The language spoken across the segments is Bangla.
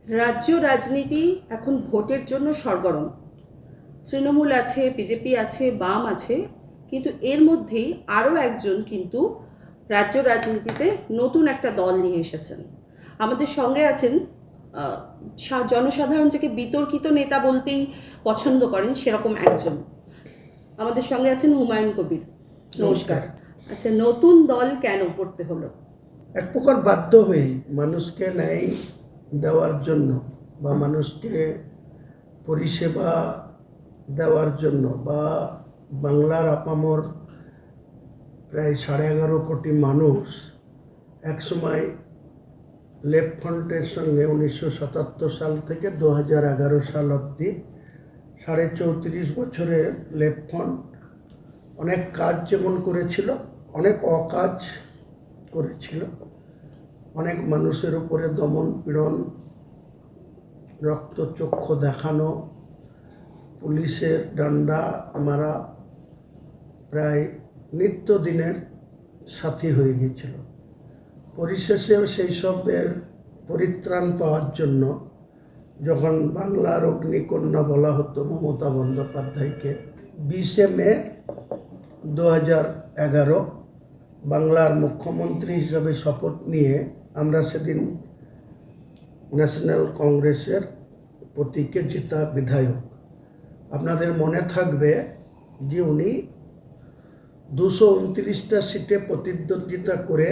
রাজ্য রাজনীতি এখন ভোটের জন্য সরগরম। তৃণমূল আছে, বিজেপি আছে, বাম আছে, কিন্তু এর মধ্যেই আরও একজন কিন্তু রাজ্য রাজনীতিতে নতুন একটা দল নিয়ে এসেছেন। আমাদের সঙ্গে আছেন জনসাধারণ যাকে বিতর্কিত নেতা বলতেই পছন্দ করেন সেরকম একজন। আমাদের সঙ্গে আছেন হুমায়ুন কবির। নমস্কার। আচ্ছা, নতুন দল কেন করতে হলো? এক প্রকার বাধ্য হয়েই মানুষকে ন্যায় দেওয়ার জন্য বা মানুষকে পরিষেবা দেওয়ার জন্য বা বাংলার আপামর প্রায় 11.5 কোটি মানুষ একসময় লেফট ফ্রন্টের সঙ্গে 1977 সাল থেকে 2011 সাল অবধি 34.5 বছরে লেফট ফ্রন্ট অনেক কাজ যেমন করেছিল, অনেক অকাজ করেছিল, অনেক মানুষের উপরে দমন পীড়ন, রক্তচক্ষু দেখানো, পুলিশের ডান্ডা মারা প্রায় নিত্যদিনের সাথী হয়ে গিয়েছিল। পরিশেষে সেই সবের পরিত্রাণ পাওয়ার জন্য যখন বাংলার অগ্নিকন্যা বলা হতো মমতা বন্দ্যোপাধ্যায়কে, 20 মে 2011 বাংলার মুখ্যমন্ত্রী হিসাবে শপথ নিয়ে আমরা সেদিন ন্যাশনাল কংগ্রেসের প্রতীকে জিতা বিধায়ক। আপনাদের মনে থাকবে যে উনি 229টা সিটে প্রতিদ্বন্দ্বিতা করে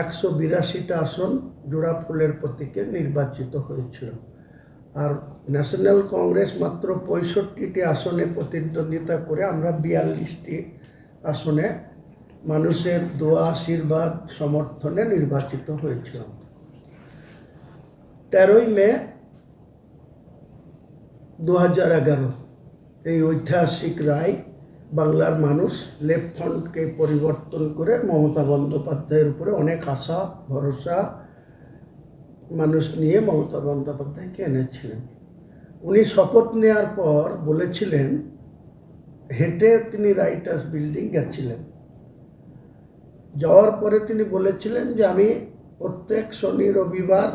182টা আসন জোড়া ফুলের প্রতীকে নির্বাচিত হয়েছিল। আর ন্যাশনাল কংগ্রেস মাত্র 65টি আসনে প্রতিদ্বন্দ্বিতা করে আমরা 42টি আসনে মানুষের দোয়া আশীর্বাদ সমর্থনে নির্বাচিত হয়েছিল। 13ই মে 2011 এই ঐতিহাসিক রায় বাংলার মানুষ লেফট ফ্রন্টকে পরিবর্তন করে মমতা বন্দ্যোপাধ্যায়ের উপরে অনেক আশা ভরসা মানুষ নিয়ে মমতা বন্দ্যোপাধ্যায়কে এনেছিলেন। উনি শপথ নেওয়ার পর বলেছিলেন, হেঁটে তিনি রাইটার্স বিল্ডিং গেছিলেন, যাওয়ার পরে তিনি বলেছিলেন যে আমি প্রত্যেক শনি রবিবার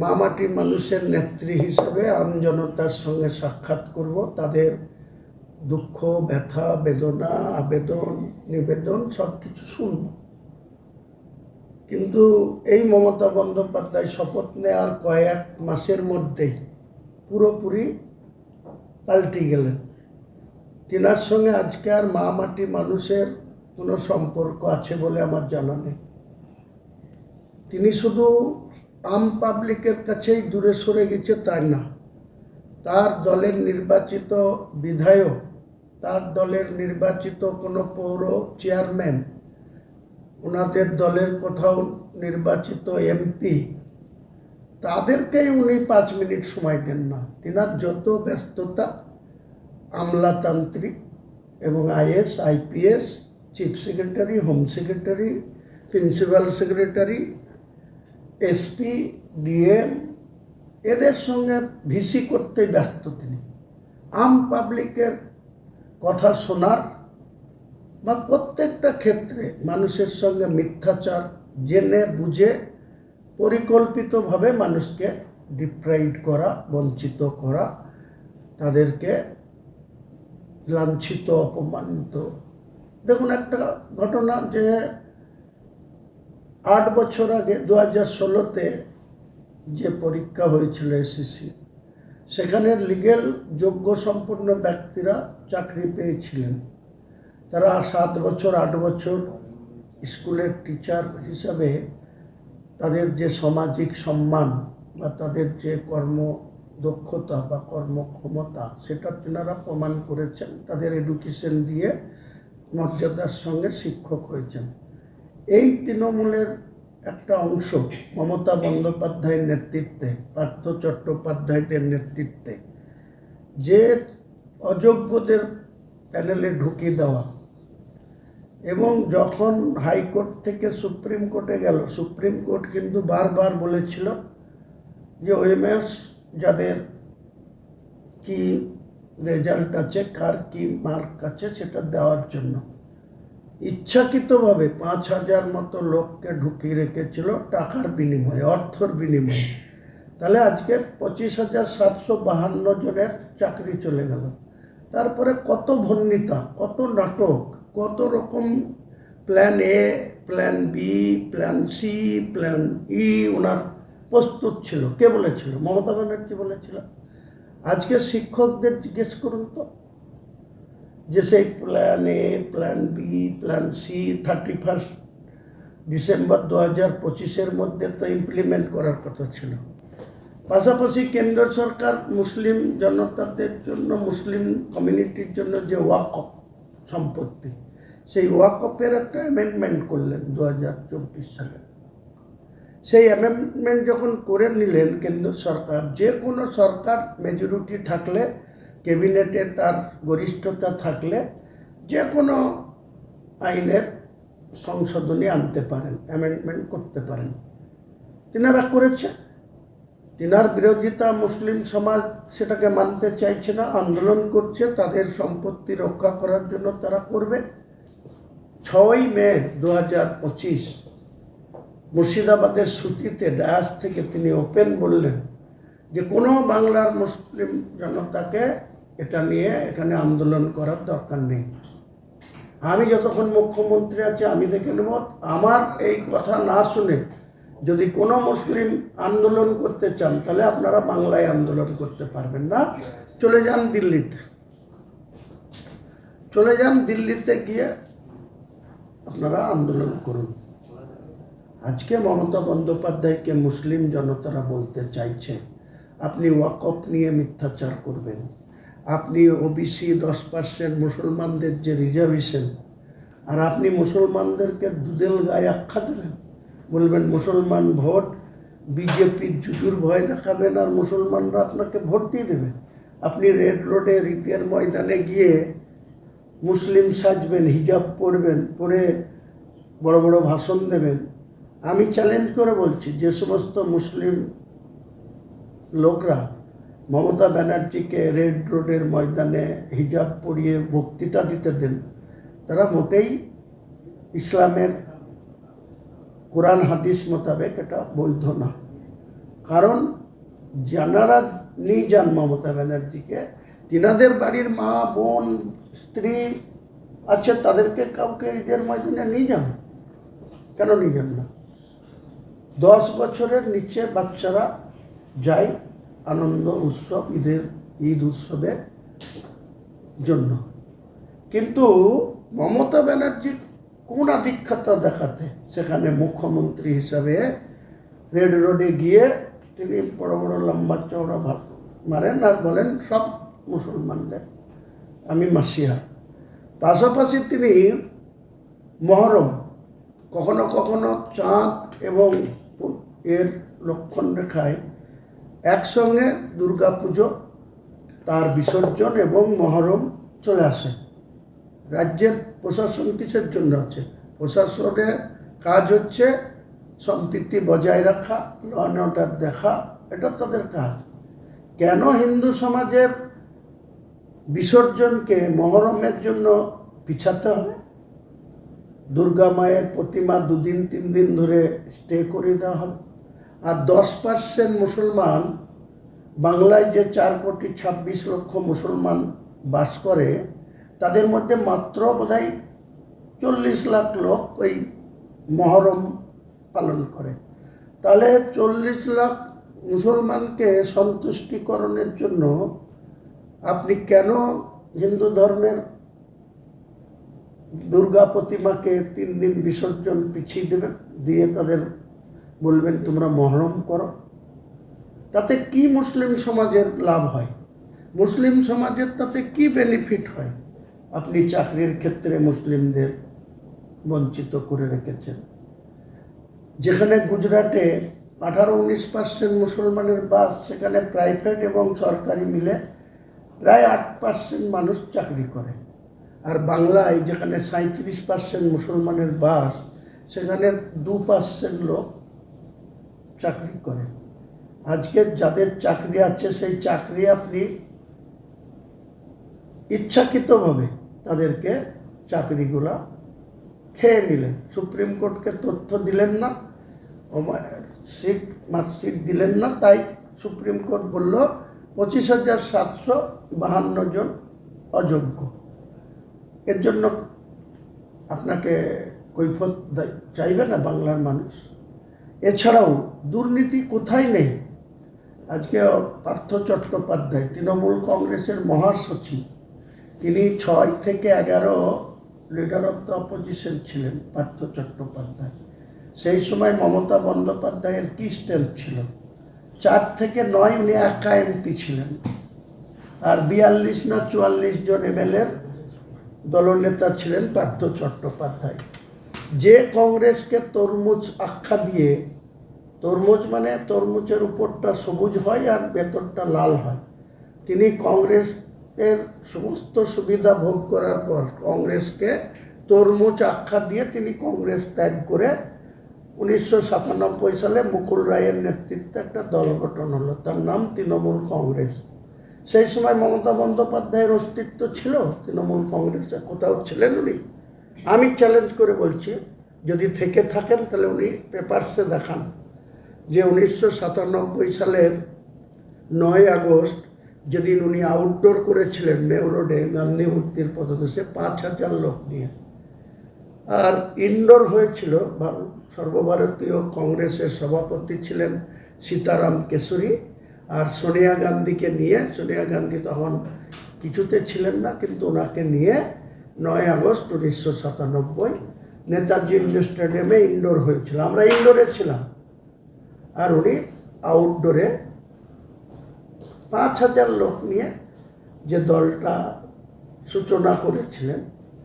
মামাটি মানুষের নেত্রী হিসেবে আমজনতার সঙ্গে সাক্ষাৎ করব, তাদের দুঃখ ব্যথা বেদনা আবেদন নিবেদন সব কিছু শুনব। কিন্তু এই মমতা বন্দ্যোপাধ্যায় শপথ নেওয়ার কয়েক মাসের মধ্যেই পুরোপুরি পাল্টে গেলেন। তিনার সঙ্গে আজকে আর মামাটি মানুষের কোনো সম্পর্ক আছে বলে আমার জানা নেই। তিনি শুধু আম পাবলিকের কাছেই দূরে সরে গেছে তাই না, তার দলের নির্বাচিত বিধায়ক, তার দলের নির্বাচিত কোনো পৌর চেয়ারম্যান, ওনাদের দলের কোথাও নির্বাচিত এমপি, তাদেরকেই উনি 5 মিনিট সময় দেন না। তিনার যত ব্যস্ততা আমলাতান্ত্রিক এবং is IPS, chief secretary, home secretary, principal secretary, SP, DM, এদের সঙ্গে ভিসি করতে ব্যস্ত তিনি। আম পাবলিকের কথা শোনার বা প্রত্যেকটা ক্ষেত্রে মানুষের সঙ্গে মিথ্যাচার জেনে বুঝে পরিকল্পিতভাবে মানুষকে ডিপ্রাইভ করা, বঞ্চিত করা, তাদেরকে লাঞ্ছিত অপমানিত। দেখুন একটা ঘটনা, যে 8 বছর আগে 2016-তে যে পরীক্ষা হয়েছিল এসএসসি, সেখানে লিগেল যোগ্য সম্পন্ন ব্যক্তিরা চাকরি পেয়েছিলেন। তারা 7 বছর 8 বছর স্কুলের টিচার হিসাবে তাদের যে সামাজিক সম্মান বা তাদের যে কর্মদক্ষতা বা কর্মক্ষমতা সেটা তেনারা প্রমাণ করেছেন। তাদের এডুকেশন দিয়ে মর্যাদার সঙ্গে শিক্ষক হয়েছেন। এই তৃণমূলের একটা অংশ মমতা বন্দ্যোপাধ্যায়ের নেতৃত্বে, পার্থ চট্টোপাধ্যায়দের নেতৃত্বে যে অযোগ্যদের প্যানেলে ঢুকিয়ে দেওয়া, এবং যখন হাইকোর্ট থেকে সুপ্রিম কোর্টে গেল, সুপ্রিম কোর্ট কিন্তু বারবার বলেছিল যে ওএমএস যাদের কি রেজাল্ট আছে, কার কি মার্ক আছে সেটা দেওয়ার জন্য। ইচ্ছাকৃতভাবে 5,000 মতো লোককে ঢুকিয়ে রেখেছিল টাকার বিনিময়ে, অর্থর বিনিময়ে। তাহলে আজকে 25,752 জনের চাকরি চলে গেল। তারপরে কত ভন্যিতা, কত নাটক, কত রকম plan A, plan B, plan C, plan E ওনার প্রস্তুত ছিল। কে বলেছিল? মমতা ব্যানার্জি বলেছিল। আজকে শিক্ষকদের জিজ্ঞেস করুন তো, যে সেই plan A, plan B, plan C 31 December 2025 মধ্যে তো ইমপ্লিমেন্ট করার কথা ছিল। পাশাপাশি কেন্দ্র সরকার মুসলিম জনতাদের জন্য, মুসলিম কমিউনিটির জন্য যে ওয়াকফ সম্পত্তি, সেই ওয়াকফের একটা অ্যামেন্ডমেন্ট করলেন 2024 সালে। সেই অ্যামেন্ডমেন্ট যখন করে নিলেন কেন্দ্র সরকার, যে কোনো সরকার মেজরিটি থাকলে, ক্যাবিনেটে তার গরিষ্ঠতা থাকলে, যে কোনো আইনের সংশোধনী আনতে পারেন, অ্যামেন্ডমেন্ট করতে পারেন। তিনারা করেছে। তিনার বিরোধিতা মুসলিম সমাজ সেটাকে মানতে চাইছে না, আন্দোলন করছে। তাদের সম্পত্তি রক্ষা করার জন্য তারা করবে। 6ই মে 2025 মুর্শিদাবাদের সুতিতে ডায়াস থেকে তিনি ওপেন বললেন যে কোনো বাংলার মুসলিম জনতাকে এটা নিয়ে এখানে আন্দোলন করার দরকার নেই। আমি যতক্ষণ মুখ্যমন্ত্রী আছি আমি দেখে নেব, আমার এই কথা না শুনে যদি কোনো মুসলিম আন্দোলন করতে চান তাহলে আপনারা বাংলায় আন্দোলন করতে পারবেন না। চলে যান দিল্লিতে, চলে যান দিল্লিতে গিয়ে আপনারা আন্দোলন করুন। আজকে মমতা বন্দ্যোপাধ্যায়কে মুসলিম জনতারা বলতে চাইছে আপনি ওয়াকফ নিয়ে মিথ্যাচার করবেন, আপনি ওবিসি 10% মুসলমানদের যে রিজার্ভেশন, আর আপনি মুসলমানদেরকে দুধেল গায়ে আখ্যা দেবেন, বলবেন মুসলমান ভোট, বিজেপির জুজুর ভয় দেখাবেন আর মুসলমানরা আপনাকে ভোট দিয়ে দেবে। আপনি রেড রোডে, রিতের ময়দানে গিয়ে মুসলিম সাজবেন, হিজাব পরবেন, পরে বড় বড় ভাষণ দেবেন। আমি চ্যালেঞ্জ করে বলছি, যে সমস্ত মুসলিম লোকরা মমতা ব্যানার্জিকে রেড রোডের ময়দানে হিজাব পরিয়ে বক্তৃতা দিতে দেন, তারা মোটেই ইসলামের কোরআন হাদিস মোতাবেক এটা বৈধ না। কারণ যারা নিয়ে যান মমতা ব্যানার্জিকে, তিনাদের বাড়ির মা, বোন, স্ত্রী আছে, তাদেরকে কাউকে ঈদের ময়দানে নিয়ে যান, কেন নিয়ে যান না? 10 বছরের নিচে বাচ্চারা যায় আনন্দ উৎসব, ঈদ উৎসবের জন্য। কিন্তু মমতা ব্যানার্জি কোন আধিক্যতা দেখাতে সেখানে মুখ্যমন্ত্রী হিসাবে রেড রোডে গিয়ে তিনি বড় বড় লম্বা চওড়া ভাত মারেন আর বলেন সব মুসলমানদের আমি মাসিহা। পাশাপাশি তিনি মহরম, কখনো কখনো চাঁদ এবং এর লক্ষণ রেখায় একসঙ্গে দুর্গা পুজো, তার বিসর্জন এবং মহরম চলে আসে। রাজ্যের প্রশাসন কিসের জন্য আছে? প্রশাসনের কাজ হচ্ছে সম্প্রীতি বজায় রাখা, ল অ্যান্ড অর্ডার দেখা, এটা তাদের কাজ। কেন হিন্দু সমাজের বিসর্জনকে মহরমের জন্য পিছাতে হবে? দুর্গা মায়ের প্রতিমা 2 দিন 3 দিন ধরে স্টে করে দেওয়া হবে। আর 10% মুসলমান, বাংলায় যে 4,26,00,000 মুসলমান বাস করে, তাদের মধ্যে মাত্র বোধহয় 40 লাখ লোক ওই মহরম পালন করে। তাহলে 40 লাখ মুসলমানকে সন্তুষ্টিকরণের জন্য আপনি কেন হিন্দু ধর্মের দুর্গা প্রতিমাকে 3 দিন বিসর্জন পিছিয়ে দেবেন, দিয়ে তাদের বলবেন তোমরা মহরম করো? তাতে কি মুসলিম সমাজের লাভ হয়? মুসলিম সমাজের তাতে কি বেনিফিট হয়? আপনি চাকরির ক্ষেত্রে মুসলিমদের বঞ্চিত করে রেখেছেন। যেখানে গুজরাটে 18-19% মুসলমানের বাস, সেখানে প্রাইভেট এবং সরকারি মিলে প্রায় 8% মানুষ চাকরি করে। আর বাংলায় যেখানে 37% মুসলমানের বাস, সেখানে 2% লোক চাকরি করে। আজকে যাদের চাকরি আছে সেই চাকরি আপনি ইচ্ছাকৃতভাবে তাদেরকে চাকরিগুলা খেয়ে নিলেন। সুপ্রিম কোর্টকে তথ্য দিলেন না, মার্কশিট দিলেন না, তাই সুপ্রিম কোর্ট বলল 25,752 জন অযোগ্য। এর জন্য আপনাকে কৈফিয়ত চাইবে না বাংলার মানুষ? এছাড়াও দুর্নীতি কোথায় নেই? আজকে পার্থ চট্টোপাধ্যায় তৃণমূল কংগ্রেসের মহাসচিব, তিনি 6 থেকে 11 লিডার অফ দ্য অপোজিশন ছিলেন পার্থ চট্টোপাধ্যায়। সেই সময় মমতা বন্দ্যোপাধ্যায়ের কি স্ট্রেংথ ছিল? 4 থেকে 9 উনি একা এমপি ছিলেন, আর 42 না 44 জন এমএলএর দলনেতা ছিলেন পার্থ চট্টোপাধ্যায়। যে কংগ্রেসকে তরমুজ আখ্যা দিয়ে, তরমুজ মানে তরমুজের উপরটা সবুজ হয় আর ভেতরটা লাল হয়, তিনি কংগ্রেসের সমস্ত সুবিধা ভোগ করার পর কংগ্রেসকে তরমুজ আখ্যা দিয়ে তিনি কংগ্রেস ত্যাগ করে 1997 সালে মুকুল রায়ের নেতৃত্বে একটা দল গঠন হলো, তার নাম তৃণমূল কংগ্রেস। সেই সময় মমতা বন্দ্যোপাধ্যায়ের অস্তিত্ব ছিল তৃণমূল কংগ্রেসে? কোথাও ছিলেন উনি? আমি চ্যালেঞ্জ করে বলছি, যদি থেকে থাকেন তাহলে উনি পেপারসে দেখান যে 1997 সালের 9 আগস্ট যেদিন উনি আউটডোর করেছিলেন মেয়র রোডে গান্ধী মূর্তির পদদেশে 5,000 লোক নিয়ে, আর ইনডোর হয়েছিল, সর্বভারতীয় কংগ্রেসের সভাপতি ছিলেন সীতারাম কেশরী, আর সোনিয়া গান্ধীকে নিয়ে, সোনিয়া গান্ধী তখন কিছুতে ছিলেন না, কিন্তু ওনাকে নিয়ে 9 আগস্ট 1997 নেতাজি ইন্ডোর স্টেডিয়ামে ইনডোর হয়েছিল। আমরা ইনডোরে ছিলাম, আর উনি আউটডোরে 5,000 লোক নিয়ে যে দলটা সূচনা করেছিলেন,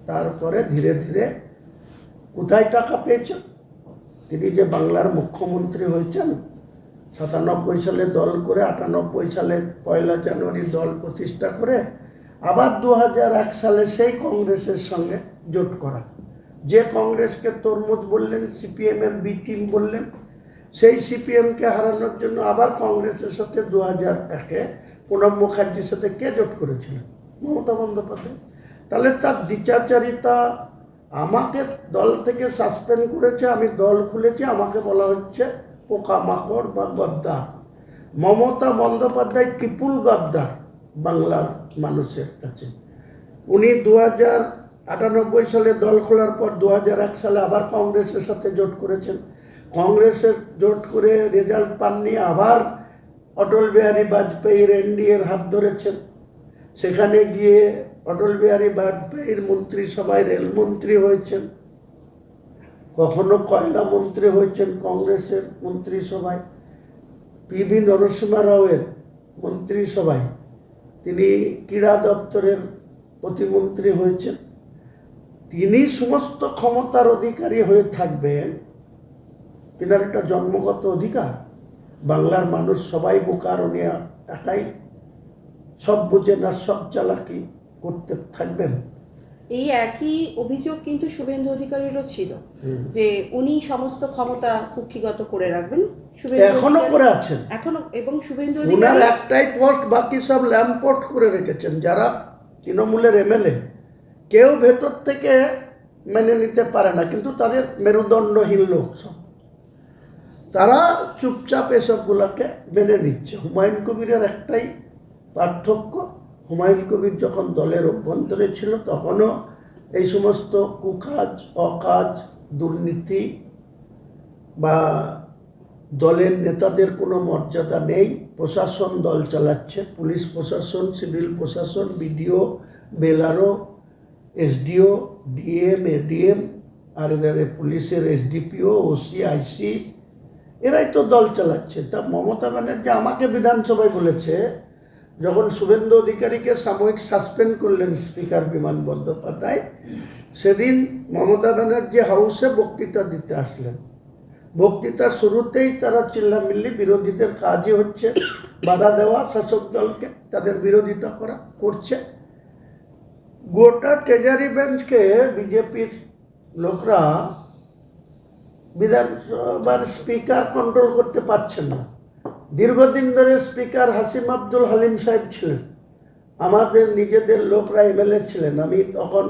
তারপরে ধীরে ধীরে কোথায় টাকা পেয়েছেন? তিনি যে বাংলার মুখ্যমন্ত্রী হয়েছেন 97 সালে দল করে, 98 সালে 1 জানুয়ারি দল প্রতিষ্ঠা করে, আবার 2001 সালে সেই কংগ্রেসের সঙ্গে জোট করা। যে কংগ্রেসকে তরমুজ বললেন, সিপিএমের বি টিম বললেন, সেই সিপিএমকে হারানোর জন্য আবার কংগ্রেসের সাথে 2001-এ প্রণব মুখার্জির সাথে কে জোট করেছিলেন? মমতা বন্দ্যোপাধ্যায়। তাহলে তার দ্বিচারিতা, আমাকে দল থেকে সাসপেন্ড করেছে, আমি দল খুলেছি, আমাকে বলা হচ্ছে পোকামাকড় বা গদ্দার। মমতা বন্দ্যোপাধ্যায় ট্রিপুল গদ্দার বাংলার মানুষের কাছে। উনি 2098 সালে দল খোলার পর 2001 সালে আবার কংগ্রেসের সাথে জোট করেছেন। কংগ্রেসের জোট করে রেজাল্ট পাননি, আবার অটল বিহারী বাজপেয়ীর এনডিএর হাত ধরেছেন। সেখানে গিয়ে অটল বিহারী বাজপেয়ীর মন্ত্রিসভায় রেলমন্ত্রী হয়েছেন, কখনো কয়লা মন্ত্রী হয়েছেন কংগ্রেসের মন্ত্রিসভায়। পিভি নরসিংহ রাওয়ের মন্ত্রিসভায় তিনি ক্রীড়া দপ্তরের প্রতিমন্ত্রী হয়েছেন। তিনি সমস্ত ক্ষমতার অধিকারী হয়ে থাকবেন, তিনার একটা জন্মগত অধিকার। বাংলার মানুষ সবাই বোকার, উনি একাই সব বুঝেন আর সব চালাকি করতে থাকবেন। এই একই অভিযোগ কিন্তু শুভেন্দু অধিকারীরও ছিল, যে উনি সমস্ত ক্ষমতা কুক্ষিগত করে রাখবেন। এখনো করে আছেন, এখনো, এবং শুভেন্দু ওনার অধিকারী একটাই পোস্ট, বাকি সব ল্যাম্পোস্ট করে রেখেছেন। যারা তৃণমূলের এমএলএ, কেউ ভেতর থেকে মেনে নিতে পারে না, কিন্তু তাদের মেরুদণ্ডহীন লোক সব, তারা চুপচাপ এসবগুলোকে মেনে নিচ্ছে। হুমায়ুন কবিরের একটাই পার্থক্য, হুমায়ুন কবির যখন দলের অভ্যন্তরে ছিল তখনও এই সমস্ত কুকাজ, অকাজ, দুর্নীতি বা দলের নেতাদের কোনো মর্যাদা নেই। প্রশাসন দল চালাচ্ছে, পুলিশ প্রশাসন, সিভিল প্রশাসন, বিডিও, বেলারও, এসডিও, ডিএম, এডিএম, আর এদের পুলিশের এসডিপিও, ওসি, আইসি, এরাই তো দল চালাচ্ছে। তা মমতা ব্যানার্জি আমাকে বিধানসভায় বলেছে, যখন শুভেন্দু অধিকারীকে সাময়িক সাসপেন্ড করলেন স্পিকার বিমান বন্দ্যোপাধ্যায়, সেদিন মমতা ব্যানার্জি হাউসে বক্তৃতা দিতে আসলেন। বক্তৃতার শুরুতেই তারা চিল্লামিল্লি, বিরোধীদের কাজই হচ্ছে বাধা দেওয়া, শাসক দলকে তাদের বিরোধিতা করছে। গোটা ট্রেজারি বেঞ্চকে বিজেপির লোকরা, বিধানসভার স্পিকার কন্ট্রোল করতে পারছেন না। দীর্ঘদিন ধরে স্পিকার হাসিম আব্দুল হালিম সাহেব ছিলেন, আমাদের নিজেদের লোকরা এমএলএ ছিলেন। আমি তখন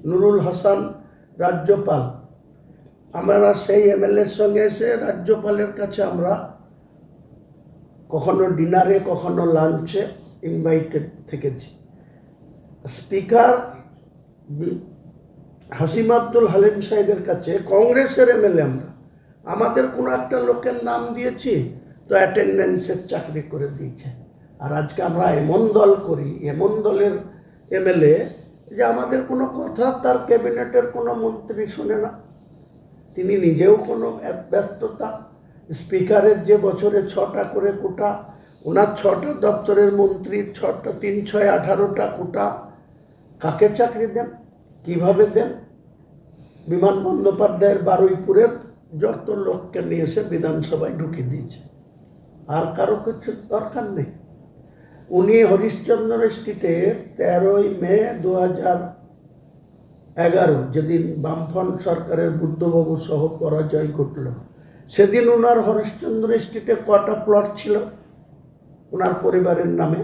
নুরুল হাসান রাজ্যপাল, আমরা সেই এমএলএর সঙ্গে এসে রাজ্যপালের কাছে আমরা কখনো ডিনারে কখনো লাঞ্চে ইনভাইটেড থেকেছি। স্পিকার হাসিম আব্দুল হালিম সাহেবের কাছে কংগ্রেসের এমএলএ আমরা আমাদের কোনো একটা লোকের নাম দিয়েছি তো অ্যাটেন্ডেন্সের চাকরি করে দিয়েছে। আর আজকে আমরা এমন দল করি, এমন দলের এমএলএ যে আমাদের কোনো কথা তার ক্যাবিনেটের কোনো মন্ত্রী শোনে না, তিনি নিজেও কোনো ব্যস্ততা। স্পিকারের যে বছরে 6টা করে কোটা, ওনার 6টা দপ্তরের মন্ত্রীর 6টা 3 6 18টা কোটা, কাকে চাকরি দেন, কিভাবে দেন? বিমান বন্দ্যোপাধ্যায়ের বারুইপুরের যত লোককে নিয়ে এসে বিধানসভায় ঢুকিয়ে দিয়েছে, আর কারো কিছু দরকার নেই। উনি হরিশ্চন্দ্র স্ট্রিটে 13ই মে 2011 যেদিন বামফ্রন্ট সরকারের বুদ্ধবাবু সহ পরাজয় ঘটল, সেদিন ওনার হরিশ্চন্দ্র স্ট্রিটে কটা প্লট ছিল ওনার পরিবারের নামে।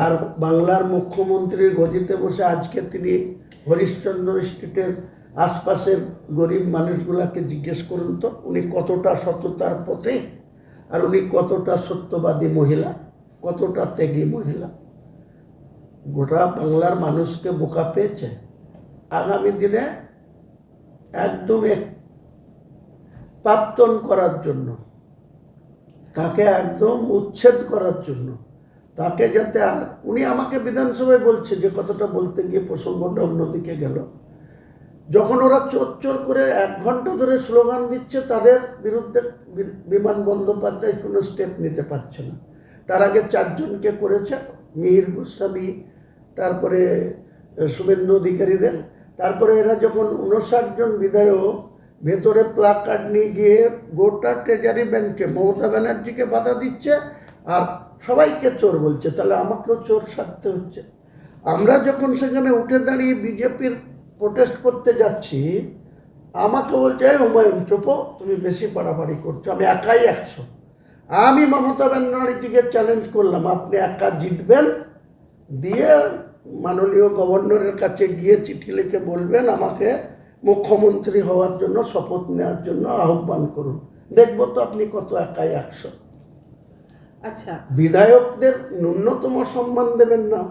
আর বাংলার মুখ্যমন্ত্রীর গদিতে বসে আজকে তিনি হরিশ্চন্দ্র স্ট্রিটের আশপাশের গরিব মানুষগুলাকে জিজ্ঞেস করুন তো উনি কতটা সততার পথে, আর উনি কতটা সত্যবাদী মহিলা, কতটা ত্যাগী মহিলা। গোটা বাংলার মানুষকে বোকা পেয়েছে। আগামী দিনে একদম প্রাপ্তন করার জন্য, তাকে একদম উচ্ছেদ করার জন্য, তাকে যাতে আর উনি আমাকে বিধানসভায় বলছে যে কথাটা বলতে গিয়ে প্রসঙ্গটা অন্যদিকে গেল, যখন ওরা চোর চোর করে 1 ঘন্টা ধরে স্লোগান দিচ্ছে তাদের বিরুদ্ধে বিমান বন্দ্যোপাধ্যায় কোনো স্টেপ নিতে পারছে না। তার আগে 4 জনকে করেছে, মিহির গোস্বামী, তারপরে শুভেন্দু অধিকারীদের, তারপরে এরা যখন 59 জন বিধায়ক ভেতরে প্লাকার্ড নিয়ে গিয়ে গোটা ট্রেজারি ব্যাংকে মমতা ব্যানার্জিকে বাধা দিচ্ছে আর সবাইকে চোর বলছে, তাহলে আমাকেও চোর সাজতে হচ্ছে। আমরা যখন সেখানে উঠে দাঁড়িয়ে বিজেপির প্রোটেস্ট করতে যাচ্ছি, আমাকে বলছে এই হুমায়ুন চোপো, তুমি বেশি বাড়াবাড়ি করছো, আমি একাই 100। আমি মমতা ব্যানার্জিকে চ্যালেঞ্জ করলাম, আপনি একা জিতবেন, দিয়ে মাননীয় গভর্নরের কাছে গিয়ে চিঠি লিখে বলবেন আমাকে মুখ্যমন্ত্রী হওয়ার জন্য শপথ নেওয়ার জন্য আহ্বান করুন, দেখবো তো আপনি কত একাই 100। আচ্ছা, বিধায়কদের ন্যূনতম সম্মান দেবেন না?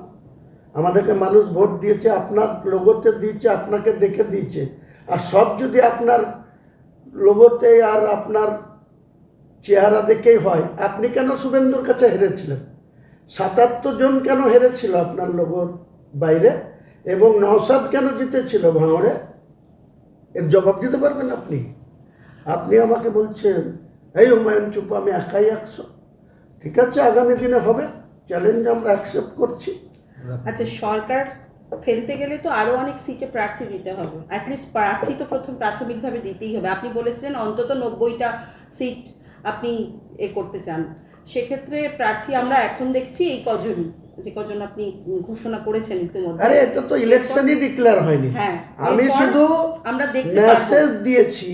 আমাদেরকে মানুষ ভোট দিয়েছে, আপনার লোগোতে দিয়েছে, আপনাকে দেখে দিয়েছে, আর সব যদি আপনার লোগোতে আর আপনার চেহারা দেখেই হয়, আপনি কেন শুভেন্দুর কাছে হেরেছিলেন? 77 জন কেন হেরেছিল আপনার লোগোর বাইরে, এবং নওশাদ কেন জিতেছিল ভাঙড়ে? এর জবাব দিতে পারবেন আপনি? আপনি আমাকে বলছেন এই হুমায়ুন চুপ, আমি একাই 100। ঠিক আছে, আগামী দিনে হবে, চ্যালেঞ্জ আমরা অ্যাকসেপ্ট করছি। আচ্ছা, সরকার ফেলতে গেলে তো আরো অনেক সিটে প্রার্থী দিতে হবে, অ্যাটলিস্ট প্রার্থী তো প্রাথমিকভাবে দিতেই হবে। আপনি বলেছিলেন অন্তত 90টা সিট আপনি করতে চান, সেক্ষেত্রে প্রার্থী আমরা এখন দেখছি এই যে কজন আপনি ঘোষণা করেছেন ইতিমধ্যে। আরে এটা তো ইলেকশনই ডিক্লেয়ার হয়নি। হ্যাঁ, আমি শুধু আমরা দেখতে মেসেজ দিয়েছি